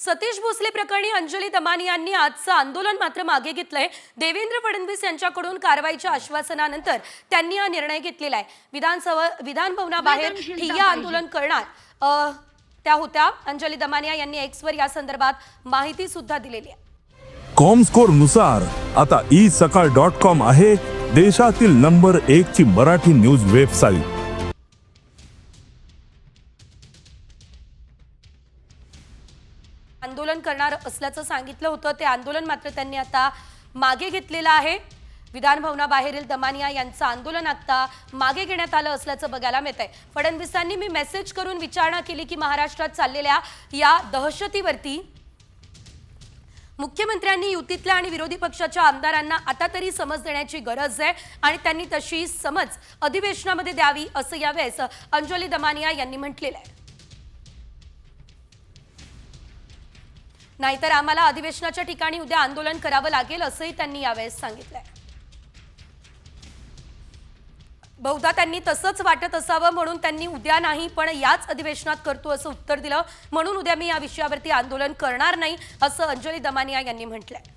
सतीश भोसले प्रकरणी अंजली दमानी यांनी आजचं आंदोलन मात्र मागे घेतलंय। देवेंद्र फडणवीस यांच्याकडून कारवाईच्या आश्वासनानंतर त्यांनी हा निर्णय घेतलेला आहे। विधान भवनाबाहेर ठिय्या आंदोलन करणार त्या होत्या। अंजली दमानिया यांनी एक्सवर या संदर्भात माहिती सुद्धा दिलेली आहे। कॉमस्कोर नुसार आता isakal.com आहे देशातील नंबर 1 ची मराठी न्यूज वेबसाईट। आंदोलन करणार असल्याचं सांगितलं होतं, ते आंदोलन मात्र त्यांनी आता मागे घेतलेलं आहे। विधान भवनाबाहेरील दमानिया यांचं आंदोलन आता मागे घेण्यात आलं असल्याचं बघायला मिळतंय। फडणवीसांनी मी मेसेज करून विचारणा केली की महाराष्ट्रात चाललेल्या या दहशतीवरती मुख्यमंत्र्यांनी युतीतल्या आणि विरोधी पक्षाच्या आमदारांना आता तरी समज देण्याची गरज आहे आणि त्यांनी तशी समज अधिवेशनामध्ये द्यावी असं यावेळेस अंजली दमानिया यांनी म्हटलेलं आहे। नाहीतर आम्हाला अधिवेशनाच्या ठिकाणी उद्या आंदोलन करावं लागेल असंही त्यांनी यावेळेस सांगितलंय। बहुधा त्यांनी तसंच वाटत असावं म्हणून त्यांनी उद्या नाही पण याच अधिवेशनात करतो असं उत्तर दिलं, म्हणून उद्या मी या विषयावरती आंदोलन करणार नाही असं अंजली दमानिया यांनी म्हटलंय।